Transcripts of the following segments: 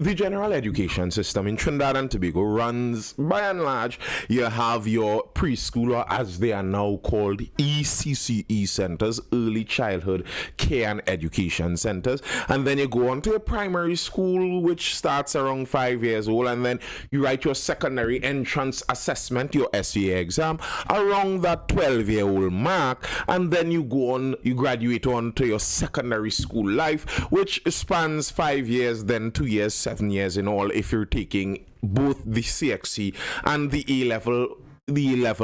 the general education system in Trinidad and Tobago runs, by and large, you have your preschool, or as they are now called, ECCE centers, early childhood care and education centers, and then you go on to your primary school, which starts around 5 years old, and then you write your secondary entrance assessment, your SEA exam, around that 12-year-old mark, and then you go on, you graduate on to your secondary school life, which spans 5 years, then 2 years, 7 years in all, if you're taking both the CXC and the A-level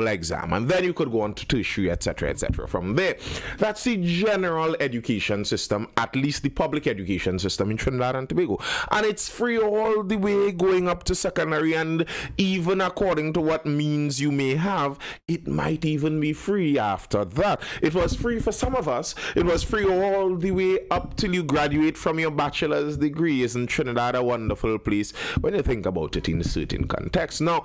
exam, and then you could go on to tertiary, etc., etc. From there, that's the general education system, at least the public education system in Trinidad and Tobago, and it's free all the way going up to secondary, and even according to what means you may have, it might even be free after that. It was free for some of us. It was free all the way up till you graduate from your bachelor's degree. Isn't Trinidad a wonderful place when you think about it in a certain context? Now,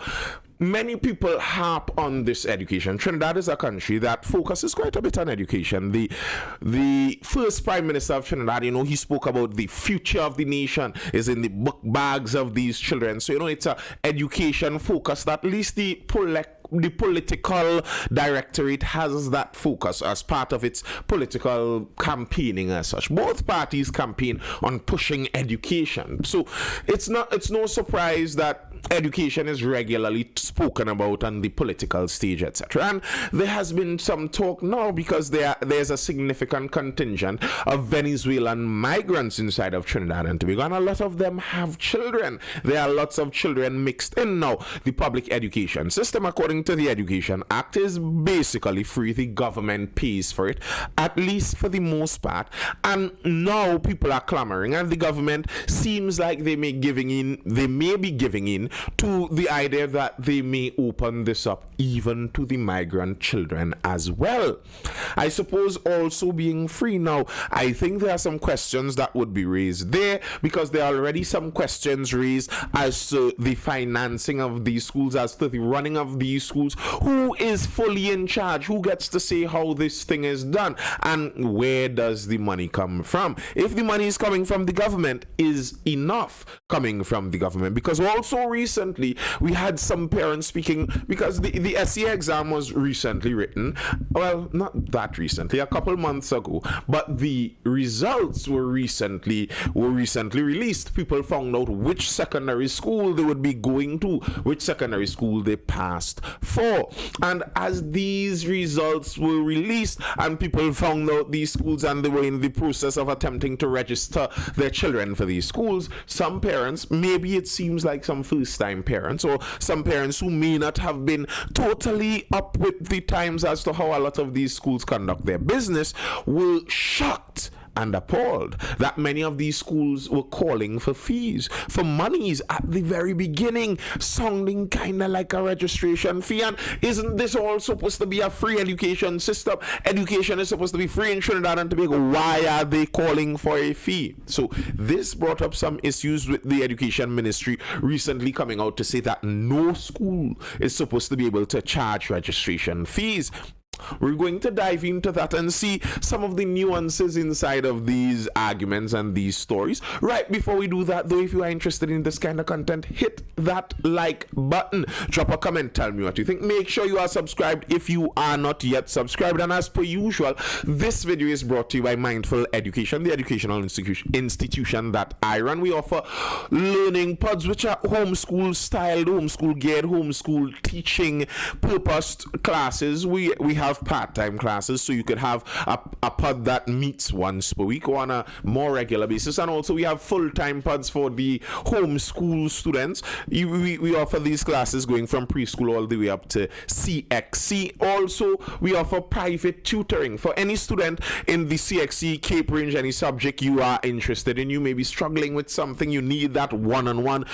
many people harp on this education. Trinidad is a country that focuses quite a bit on education. The first Prime Minister of Trinidad, he spoke about the future of the nation is in the book bags of these children. So, it's a education focus that at least the political directorate has that focus as part of its political campaigning as such. Both parties campaign on pushing education. So it's no surprise that education is regularly spoken about on the political stage, etc. And there has been some talk now because there's a significant contingent of Venezuelan migrants inside of Trinidad and Tobago, and a lot of them have children. There are lots of children mixed in now. The public education system, according to the Education Act, is basically free. The government pays for it, at least for the most part. And now people are clamoring, and the government seems like they may be giving in to the idea that they may open this up even to the migrant children as well. I suppose also being free now, I think there are some questions that would be raised there, because there are already some questions raised as to the financing of these schools, as to the running of these schools. Who is fully in charge? Who gets to say how this thing is done? And where does the money come from? If the money is coming from the government, is enough coming from the government? Because also recently we had some parents speaking, because the SEA exam was recently written, well, not that recently, a couple months ago, but the results were recently released. People found out which secondary school they would be going to, which secondary school they passed for. And as these results were released and people found out these schools and they were in the process of attempting to register their children for these schools, some parents, maybe it seems like some first-time parents, or some parents who may not have been totally up with the times as to how a lot of these schools conduct their business, were shocked and appalled that many of these schools were calling for fees, for monies at the very beginning, sounding kind of like a registration fee. And isn't this all supposed to be a free education system? Education is supposed to be free in Trinidad and Tobago. Why are they calling for a fee? So this brought up some issues with the Education Ministry recently coming out to say that no school is supposed to be able to charge registration fees. We're going to dive into that and see some of the nuances inside of these arguments and these stories. Right before we do that, though, if you are interested in this kind of content, hit that like button. Drop a comment, tell me what you think. Make sure you are subscribed if you are not yet subscribed. And as per usual, this video is brought to you by Mindful Education, the educational institution that I run. We offer learning pods, which are homeschool styled, homeschool geared, homeschool teaching purposed classes. We have part-time classes, so you could have a pod that meets once per week or on a more regular basis, and also we have full-time pods for the homeschool students. We offer these classes going from preschool all the way up to CXC. Also, we offer private tutoring for any student in the CXC Cape range, any subject you are interested in. You may be struggling with something, you need that one-on-one,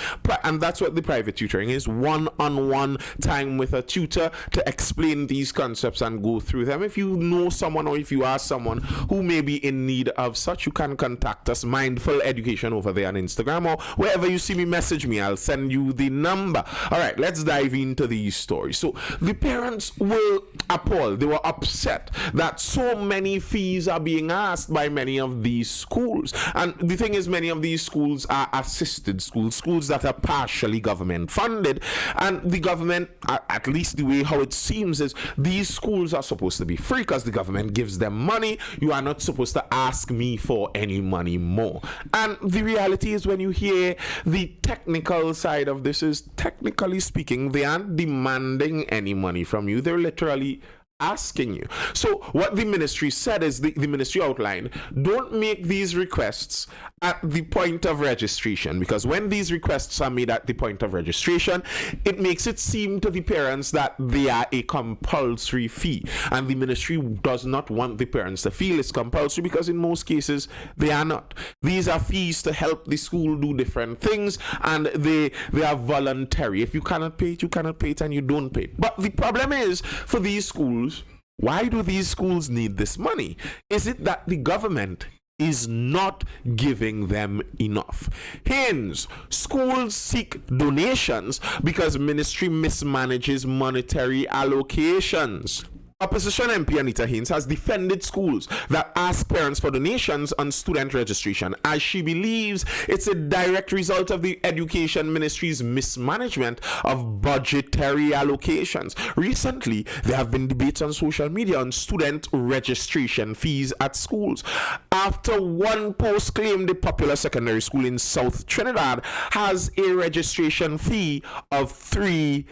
and that's what the private tutoring is, one-on-one time with a tutor to explain these concepts and go go through them. If you know someone or if you are someone who may be in need of such, you can contact us, Mindful Education, over there on Instagram, or wherever you see me, message me. I'll send you the number. All right, let's dive into these stories. So the parents were appalled. They were upset that so many fees are being asked by many of these schools. And the thing is, many of these schools are assisted schools that are partially government funded. And the government, at least the way how it seems, is these schools are supposed to be free because the government gives them money. You are not supposed to ask me for any money more. And the reality is, when you hear the technical side of this, is technically speaking, they aren't demanding any money from you. They're literally asking you. So what the ministry said is, the ministry outlined, don't make these requests at the point of registration, because when these requests are made at the point of registration, it makes it seem to the parents that they are a compulsory fee, and the ministry does not want the parents to feel it's compulsory, because in most cases they are not. These are fees to help the school do different things, and they are voluntary. If you cannot pay it, you cannot pay it, and you don't pay it. But the problem is, for these schools, why do these schools need this money? Is it that the government is not giving them enough? Hence, schools seek donations because ministry mismanages monetary allocations. Opposition MP Anita Haynes has defended schools that ask parents for donations on student registration, as she believes it's a direct result of the Education Ministry's mismanagement of budgetary allocations. Recently, there have been debates on social media on student registration fees at schools, after one post claimed the popular secondary school in South Trinidad has a registration fee of $3,000.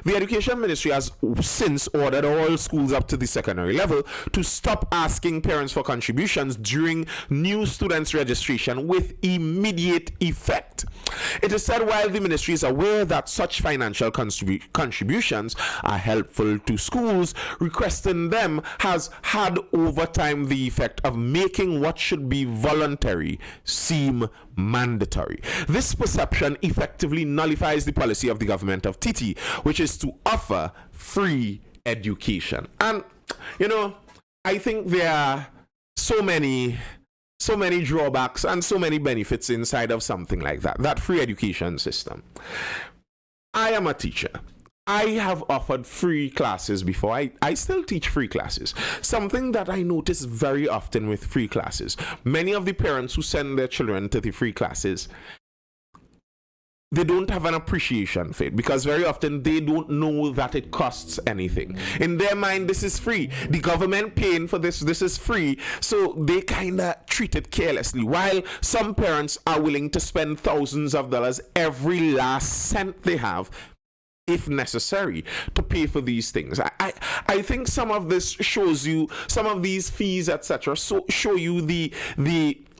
The Education Ministry has since ordered all schools up to the secondary level to stop asking parents for contributions during new students' registration with immediate effect. It is said, while the ministry is aware that such financial contributions are helpful to schools, requesting them has had over time the effect of making what should be voluntary seem mandatory. This perception effectively nullifies the policy of the government of Titi, which is to offer free education. And I think there are so many drawbacks and so many benefits inside of something like that free education system. I am a teacher. I have offered free classes before. I still teach free classes. Something that I notice very often with free classes, many of the parents who send their children to the free classes, they don't have an appreciation for it, because very often they don't know that it costs anything. In their mind, this is free. The government paying for this is free. So they kind of treat it carelessly, while some parents are willing to spend thousands of dollars, every last cent they have, if necessary, to pay for these things. I think some of this shows you, some of these fees, etc., show you the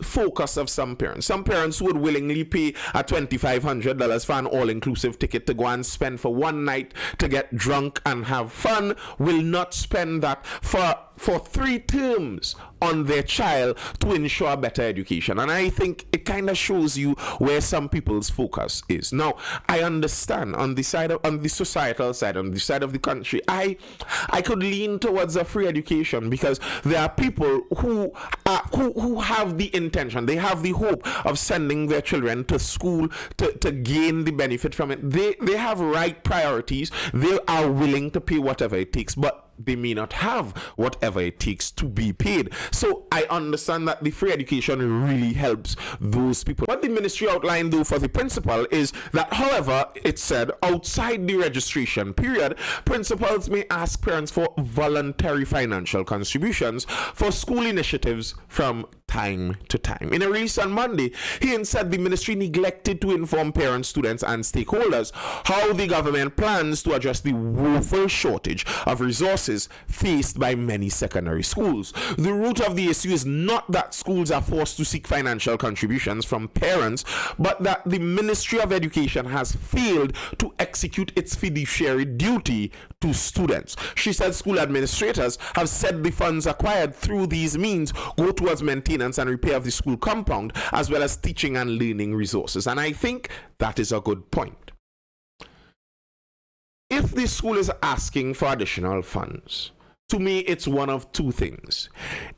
focus of some parents. Some parents would willingly pay a $2,500 for an all-inclusive ticket to go and spend for one night to get drunk and have fun, will not spend that for 3 terms on their child to ensure better education. And I think it kind of shows you where some people's focus is. Now, I understand on the societal side, on the side of the country, I could lean towards a free education, because there are people who have the intention, they have the hope of sending their children to school to gain the benefit from it. They have right priorities. They are willing to pay whatever it takes, but they may not have whatever it takes to be paid. So I understand that the free education really helps those people. What the ministry outlined, though, for the principal is that, however, it said outside the registration period, principals may ask parents for voluntary financial contributions for school initiatives from time to time. In a release on Monday, he said the ministry neglected to inform parents, students, and stakeholders how the government plans to address the woeful shortage of resources faced by many secondary schools. The root of the issue is not that schools are forced to seek financial contributions from parents, but that the Ministry of Education has failed to execute its fiduciary duty to students. She said school administrators have said the funds acquired through these means go towards maintenance and repair of the school compound, as well as teaching and learning resources. And I think that is a good point. If if the school is asking for additional funds, to me, it's one of two things.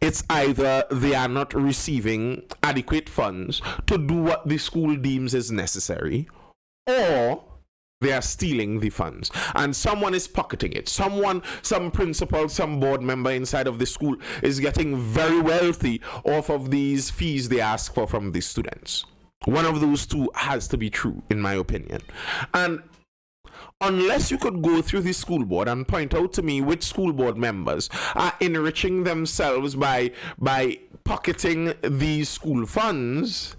It's either they are not receiving adequate funds to do what the school deems is necessary, or they are stealing the funds and someone is pocketing it. Some principal, some board member inside of the school is getting very wealthy off of these fees they ask for from the students. One of those two has to be true, in my opinion. And unless you could go through the school board and point out to me which school board members are enriching themselves by pocketing these school funds,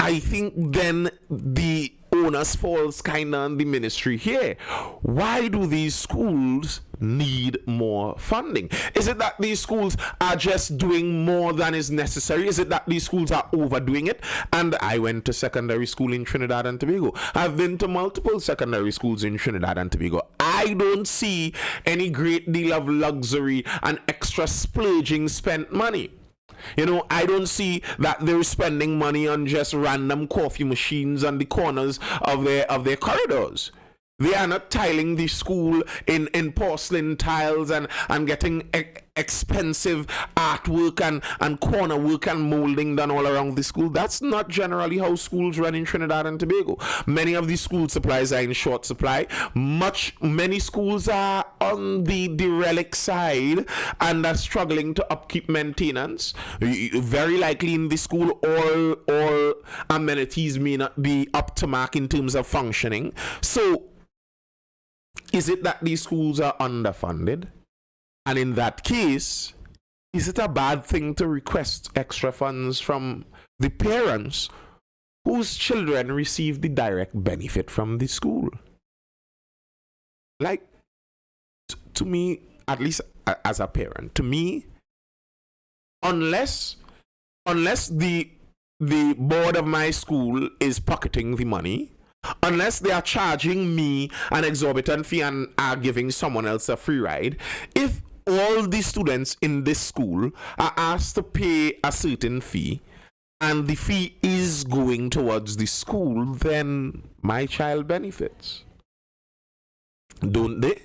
I think then the onus falls kind of on the ministry here. Why do these schools need more funding? Is it that these schools are just doing more than is necessary? Is it that these schools are overdoing it? And I went to secondary school in Trinidad and Tobago. I've been to multiple secondary schools in Trinidad and Tobago. I don't see any great deal of luxury and extra splurging spent money. You know, I don't see that they're spending money on just random coffee machines on the corners of their corridors. They are not tiling the school in porcelain tiles and getting expensive artwork and corner work and molding done all around the school. That's not generally how schools run in Trinidad and Tobago. Many of the school supplies are in short supply. Many schools are on the derelict side and are struggling to upkeep maintenance. Very likely in the school, all amenities may not be up to mark in terms of functioning. So is it that these schools are underfunded? And in that case, is it a bad thing to request extra funds from the parents whose children receive the direct benefit from the school? Like, to me, at least as a parent, to me, unless the board of my school is pocketing the money, unless they are charging me an exorbitant fee and are giving someone else a free ride, if all the students in this school are asked to pay a certain fee and the fee is going towards the school, then my child benefits. Don't they?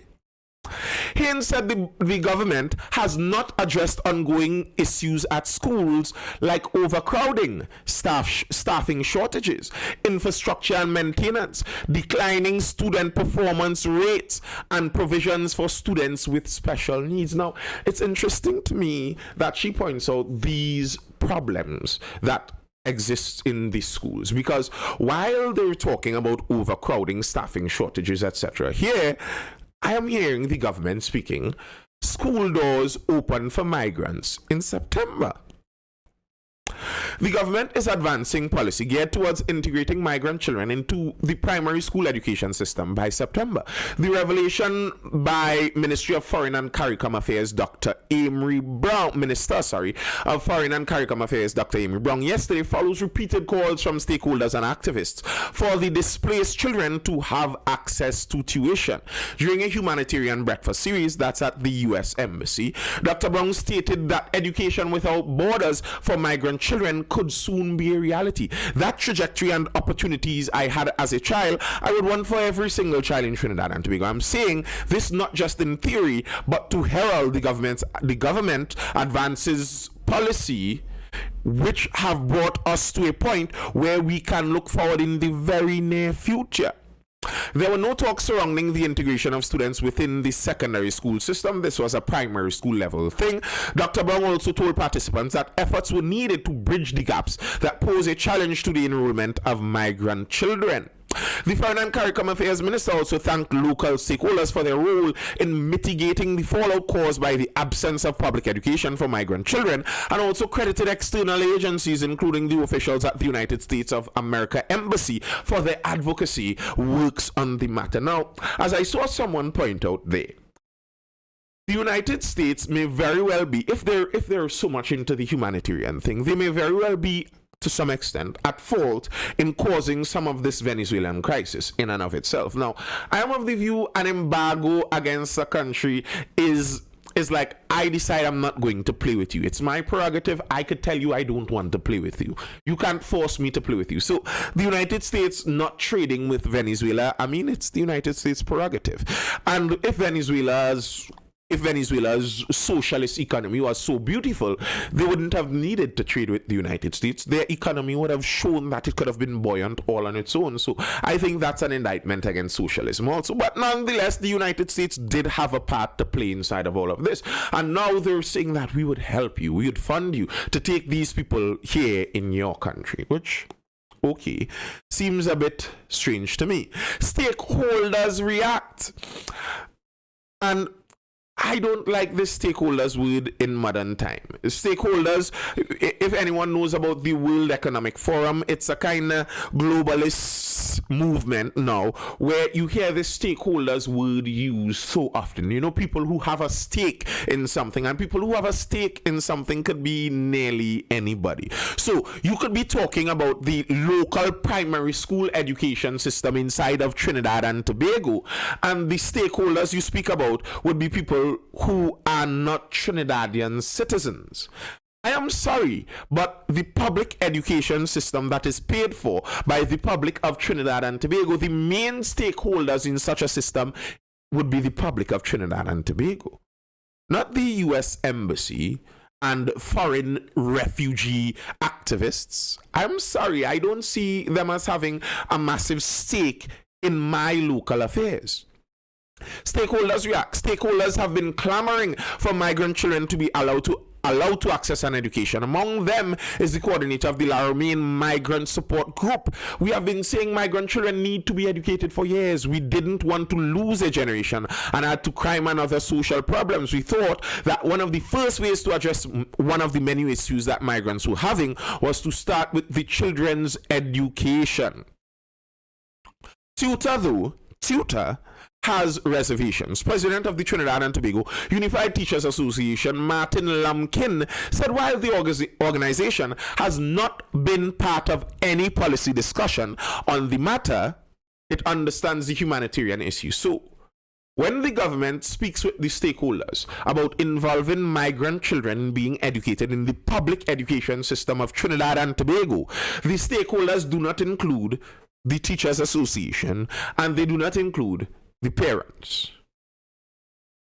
Haynes said the government has not addressed ongoing issues at schools like overcrowding, staffing shortages, infrastructure and maintenance, declining student performance rates, and provisions for students with special needs. Now, it's interesting to me that she points out these problems that exists in these schools, because while they're talking about overcrowding, staffing shortages, etc., here I am hearing the government speaking, school doors open for migrants in September. The government is advancing policy geared towards integrating migrant children into the primary school education system by September. The revelation by Ministry of Foreign and CARICOM Affairs Dr. Minister of Foreign and CARICOM Affairs Dr. Amy Brown yesterday follows repeated calls from stakeholders and activists for the displaced children to have access to tuition. During a humanitarian breakfast series that's at the U.S. Embassy, Dr. Brown stated that education without borders for migrant children could soon be a reality. That trajectory and opportunities I had as a child, I would want for every single child in Trinidad and Tobago. I'm saying this not just in theory, but to herald the government advances policy which have brought us to a point where we can look forward in the very near future. There were no talks surrounding the integration of students within the secondary school system. This was a primary school level thing. Dr. Brown also told participants that efforts were needed to bridge the gaps that pose a challenge to the enrollment of migrant children. The Foreign and CARICOM Affairs Minister also thanked local stakeholders for their role in mitigating the fallout caused by the absence of public education for migrant children, and also credited external agencies, including the officials at the United States of America Embassy, for their advocacy works on the matter. Now, as I saw someone point out there, the United States may very well be, if they're so much into the humanitarian thing, they may very well be to some extent at fault in causing some of this Venezuelan crisis in and of itself. Now, I am of the view an embargo against a country is is like, I decide I'm not going to play with you. It's my prerogative. I could tell you I don't want to play with you. You can't force me to play with you. So the United States not trading with Venezuela, I mean, it's the United States prerogative. And if Venezuela's socialist economy was so beautiful, they wouldn't have needed to trade with the United States. Their economy would have shown that it could have been buoyant all on its own. So I think that's an indictment against socialism also. But nonetheless, the United States did have a part to play inside of all of this. And now they're saying that we would help you, we would fund you to take these people here in your country, which, okay, seems a bit strange to me. Stakeholders react. And I don't like this stakeholders word in modern time. Stakeholders, if anyone knows about the World Economic Forum, it's a kind of globalist movement now where you hear the stakeholders word used so often. You know, people who have a stake in something, and people who have a stake in something could be nearly anybody. So you could be talking about the local primary school education system inside of Trinidad and Tobago, and the stakeholders you speak about would be people who are not Trinidadian citizens. I am sorry, but the public education system that is paid for by the public of Trinidad and Tobago, the main stakeholders in such a system would be the public of Trinidad and Tobago, not the US Embassy and foreign refugee activists. I'm sorry, I don't see them as having a massive stake in my local affairs. Stakeholders react. Stakeholders have been clamoring for migrant children to be allowed to access an education. Among them is the coordinator of the Laramie Migrant Support Group. We have been saying migrant children need to be educated for years. We didn't want to lose a generation and add to crime and other social problems. We thought that one of the first ways to address one of the many issues that migrants were having was to start with the children's education. Tutor has reservations. President of the Trinidad and Tobago Unified Teachers Association, Martin Lumpkin, said while the organization has not been part of any policy discussion on the matter, it understands the humanitarian issue. So, when the government speaks with the stakeholders about involving migrant children being educated in the public education system of Trinidad and Tobago, the stakeholders do not include the Teachers Association and they do not include the parents.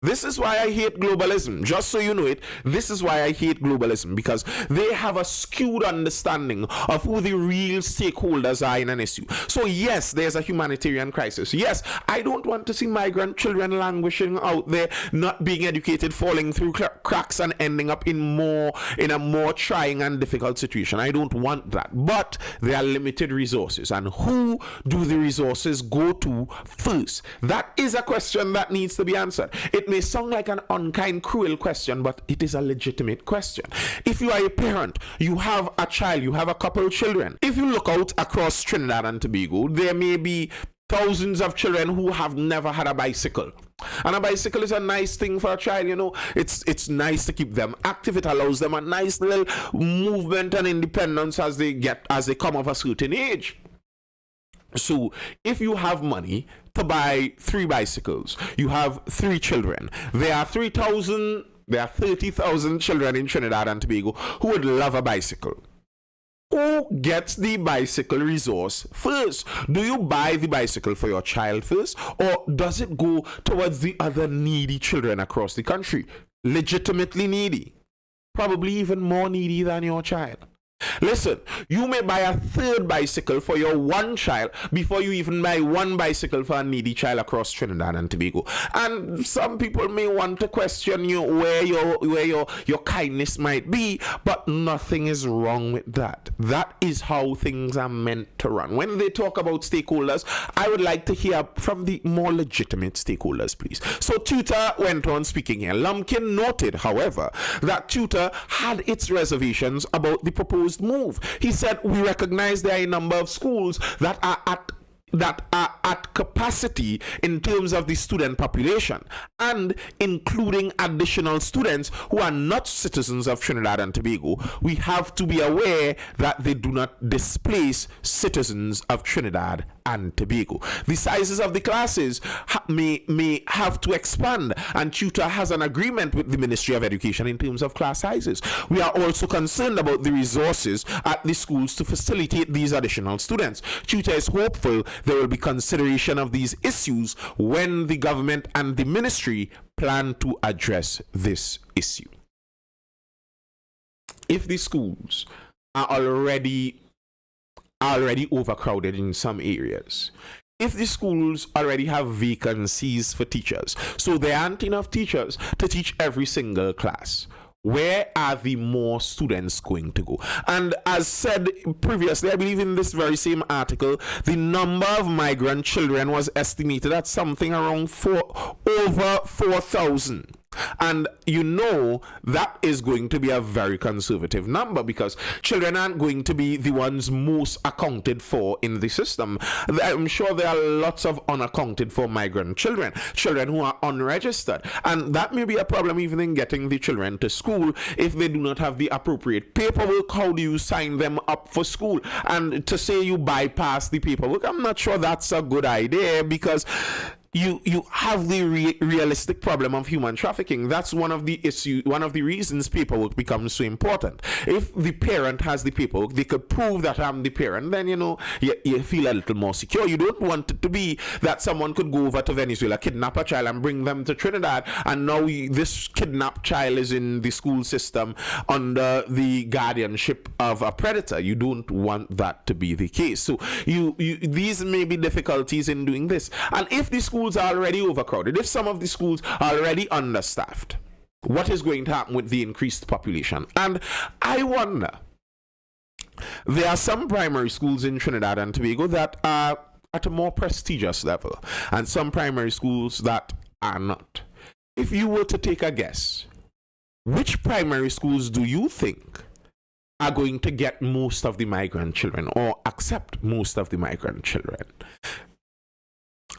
This is why I hate globalism. Just so you know it, this is why I hate globalism, because they have a skewed understanding of who the real stakeholders are in an issue. So yes, there's a humanitarian crisis. Yes, I don't want to see migrant children languishing out there, not being educated, falling through cracks and ending up in a more trying and difficult situation. I don't want that. But there are limited resources, and who do the resources go to first? That is a question that needs to be answered. It may sound like an unkind, cruel question, but it is a legitimate question. If you are a parent, you have a child, you have a couple of children. If you look out across Trinidad and Tobago, there may be thousands of children who have never had a bicycle. And a bicycle is a nice thing for a child, you know. It's nice to keep them active. It allows them a nice little movement and independence as they come of a certain age. So if you have money to buy 3 bicycles, you have 3 children, there are 30,000 children in Trinidad and Tobago who would love a bicycle. Who gets the bicycle resource first? Do you buy the bicycle for your child first, or does it go towards the other needy children across the country? Legitimately needy. Probably even more needy than your child. Listen, you may buy a 3rd bicycle for your one child before you even buy 1 bicycle for a needy child across Trinidad and Tobago. And some people may want to question you where your kindness might be, but nothing is wrong with that. That is how things are meant to run. When they talk about stakeholders, I would like to hear from the more legitimate stakeholders, please. So Tutor went on speaking here. Lumpkin noted, however, that Tutor had its reservations about the proposed move. He said, we recognize there are a number of schools that are at capacity in terms of the student population, and including additional students who are not citizens of Trinidad and Tobago. We have to be aware that they do not displace citizens of Trinidad and Tobago. The sizes of the classes may have to expand, and Tutor has an agreement with the Ministry of Education in terms of class sizes. We are also concerned about the resources at the schools to facilitate these additional students. Tutor is hopeful there will be consideration of these issues when the government and the ministry plan to address this issue. If the schools are already overcrowded in some areas, if the schools already have vacancies for teachers, so there aren't enough teachers to teach every single class, where are the more students going to go? And as said previously, I believe in this very same article, the number of migrant children was estimated at something around over 4,000. And you know that is going to be a very conservative number, because children aren't going to be the ones most accounted for in the system. I'm sure there are lots of unaccounted for migrant children who are unregistered, and that may be a problem even in getting the children to school. If they do not have the appropriate paperwork, how do you sign them up for school? And to say you bypass the paperwork, I'm not sure that's a good idea, because you have the realistic problem of human trafficking. That's one of the reasons paperwork becomes so important. If the parent has the paperwork, they could prove that I'm the parent, then you feel a little more secure. You don't want it to be that someone could go over to Venezuela, kidnap a child and bring them to Trinidad, and now this kidnapped child is in the school system under the guardianship of a predator. You don't want that to be the case. So these may be difficulties in doing this. And if the schools are already overcrowded, if some of the schools are already understaffed, what is going to happen with the increased population? And I wonder, there are some primary schools in Trinidad and Tobago that are at a more prestigious level, and some primary schools that are not. If you were to take a guess, which primary schools do you think are going to get most of the migrant children, or accept most of the migrant children?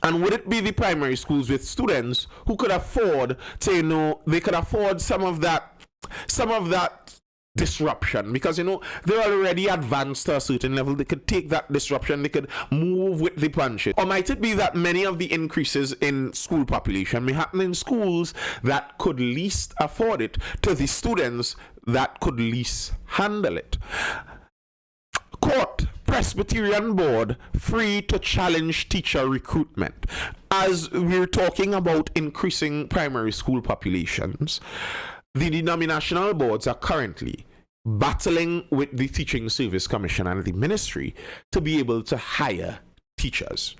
And would it be the primary schools with students who could afford to, they could afford some of that disruption, because they're already advanced to a certain level. They could take that disruption, they could move with the punches. Or might it be that many of the increases in school population may happen in schools that could least afford it, to the students that could least handle it? Court Presbyterian Board free to challenge teacher recruitment. As we're talking about increasing primary school populations, the denominational boards are currently battling with the Teaching Service Commission and the ministry to be able to hire teachers.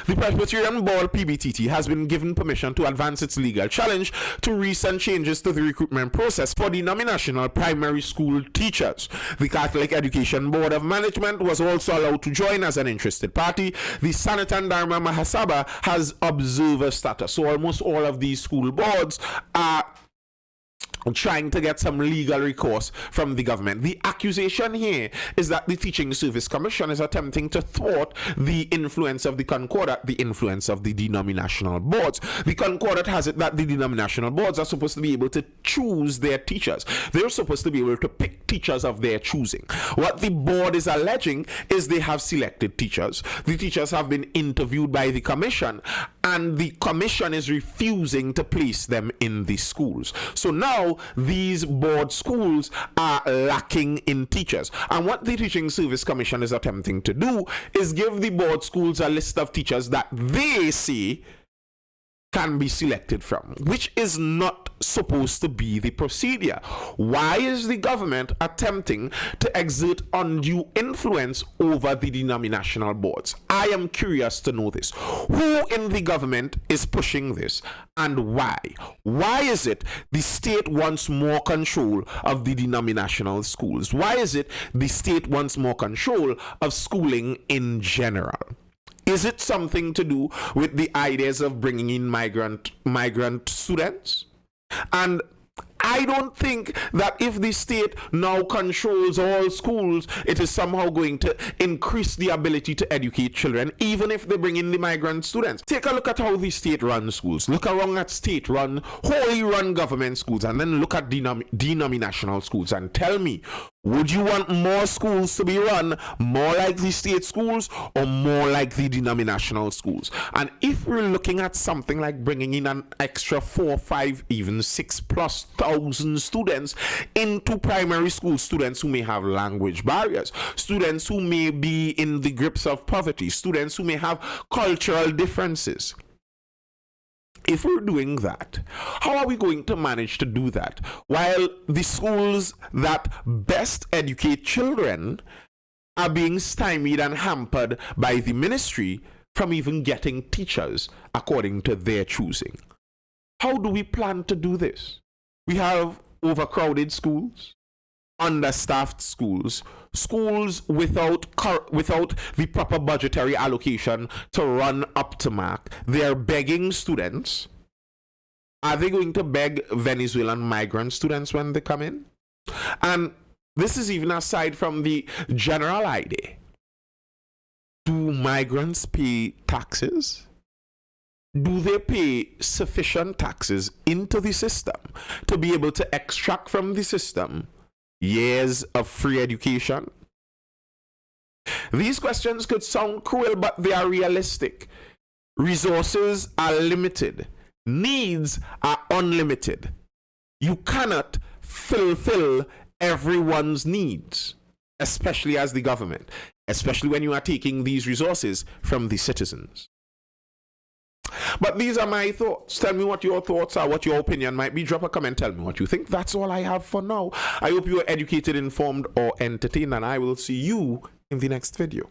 The Presbyterian Board, PBTT, has been given permission to advance its legal challenge to recent changes to the recruitment process for denominational primary school teachers. The Catholic Education Board of Management was also allowed to join as an interested party. The Sanatan Dharma Mahasabha has observer status. So almost all of these school boards are trying to get some legal recourse from the government. The accusation here is that the Teaching Service Commission is attempting to thwart the influence of the Concordat, the influence of the denominational boards. The Concordat has it that the denominational boards are supposed to be able to choose their teachers. They're supposed to be able to pick teachers of their choosing. What the board is alleging is they have selected teachers. The teachers have been interviewed by the commission, and the commission is refusing to place them in the schools. So now these board schools are lacking in teachers. And what the Teaching Service Commission is attempting to do is give the board schools a list of teachers that they say can be selected from, which is not supposed to be the procedure. Why is the government attempting to exert undue influence over the denominational boards? I am curious to know this. Who in the government is pushing this, and why? Why is it the state wants more control of the denominational schools? Why is it the state wants more control of schooling in general? Is it something to do with the ideas of bringing in migrant students? And I don't think that if the state now controls all schools, it is somehow going to increase the ability to educate children, even if they bring in the migrant students. Take a look at how the state runs schools. Look around at state-run, wholly run government schools, and then look at denominational schools and tell me Would you want more schools to be run more like the state schools or more like the denominational schools? And if we're looking at something like bringing in an extra 4, 5, even 6+ thousand students into primary school, students who may have language barriers, students who may be in the grips of poverty, students who may have cultural differences. If we're doing that, how are we going to manage to do that while the schools that best educate children are being stymied and hampered by the ministry from even getting teachers according to their choosing? How do we plan to do this? We have overcrowded schools, understaffed schools, schools without the proper budgetary allocation to run up to mark. They're begging students. Are they going to beg Venezuelan migrant students when they come in? And this is even aside from the general idea. Do migrants pay taxes? Do they pay sufficient taxes into the system to be able to extract from the system years of free education? These questions could sound cruel, but they are realistic. Resources are limited. Needs are unlimited. You cannot fulfill everyone's needs, especially as the government, especially when you are taking these resources from the citizens. But these are my thoughts. Tell me what your thoughts are, what your opinion might be. Drop a comment, tell me what you think. That's all I have for now. I hope you are educated, informed, or entertained, and I will see you in the next video.